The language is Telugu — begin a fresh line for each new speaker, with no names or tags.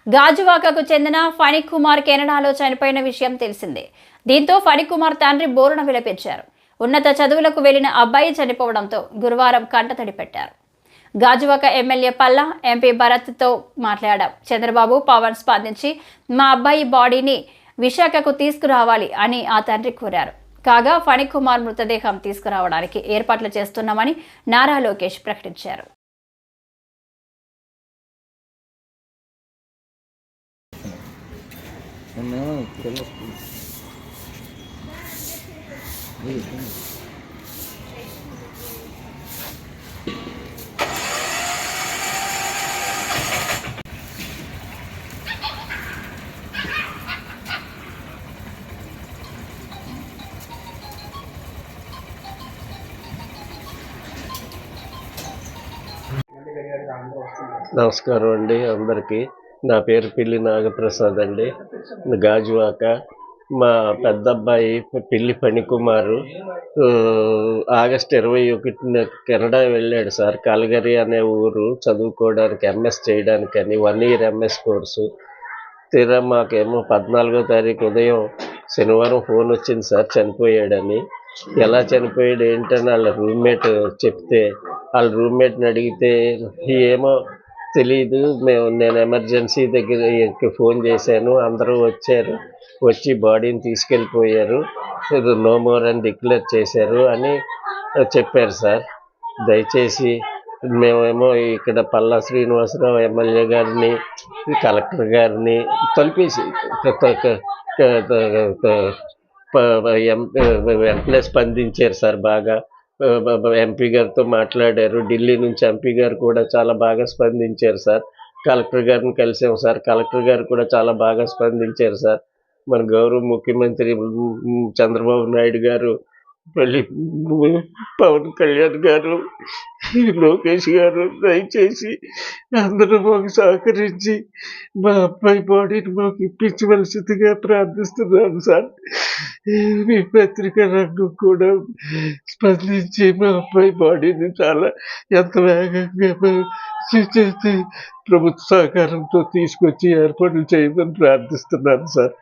గాజువాకకు చెందిన ఫణి కుమార్ కెనడాలో చనిపోయిన విషయం తెలిసిందే. దీంతో ఫణి కుమార్ తండ్రి బోరున విలపించారు. ఉన్నత చదువులకు వెళ్లిన అబ్బాయి చనిపోవడంతో గురువారం కంటతడి పెట్టారు. గాజువాక ఎమ్మెల్యే పల్లా, ఎంపీ భరత్తో మాట్లాడాం. చంద్రబాబు, పవన్ స్పందించి మా అబ్బాయి బాడీని విశాఖకు తీసుకురావాలి అని ఆ తండ్రి కోరారు. కాగా ఫణి కుమార్ మృతదేహం తీసుకురావడానికి ఏర్పాట్లు చేస్తున్నామని నారా లోకేష్ ప్రకటించారు.
నమస్కారం అండి అందరికీ. నా పేరు పిల్లి నాగప్రసాద్ అండి. గాజువాక. మా పెద్ద అబ్బాయి పిల్లి ఫణి కుమారు ఆగస్టు 21న కెనడా వెళ్ళాడు సార్. కల్గరీ అనే ఊరు చదువుకోవడానికి, ఎంఎస్ చేయడానికని 1 year ఎంఎస్ కోర్సు. తీరా మాకేమో 14వ తారీఖు ఉదయం శనివారం ఫోన్ వచ్చింది సార్ చనిపోయాడని. ఎలా చనిపోయాడు ఏంటని వాళ్ళ రూమ్మేట్ చెప్తే, వాళ్ళ రూమ్మేట్ని అడిగితే ఏమో తెలీదు, నేను ఎమర్జెన్సీ దగ్గర ఫోన్ చేశాను, అందరూ వచ్చారు, వచ్చి బాడీని తీసుకెళ్ళిపోయారు, నో మోర్ అని డిక్లేర్ చేశారు అని చెప్పారు సార్. దయచేసి మేమేమో ఇక్కడ పల్లా శ్రీనివాసరావు ఎమ్మెల్యే గారిని, కలెక్టర్ గారిని తలిపేసి వెంటనే స్పందించారు సార్. బాగా ఎంపీ గారితో మాట్లాడారు. ఢిల్లీ నుంచి ఎంపీ గారు కూడా చాలా బాగా స్పందించారు సార్. కలెక్టర్ గారిని కలిసాము సార్. కలెక్టర్ గారు కూడా చాలా బాగా స్పందించారు సార్. మన గౌరవ ముఖ్యమంత్రి చంద్రబాబు నాయుడు గారు, మళ్ళీ పవన్ కళ్యాణ్ గారు, లోకేష్ గారు దయచేసి అందరూ మాకు సహకరించి మా అబ్బాయి బాడీని మాకు ఇప్పించవలసిందిగా ప్రార్థిస్తున్నాను సార్. మీ పత్రికా రంగం కూడా స్పందించి మా అబ్బాయి బాడీని చాలా ఎంత వేగంగా ప్రభుత్వ సహకారంతో తీసుకొచ్చి ఏర్పాట్లు చేయమని ప్రార్థిస్తున్నాను సార్.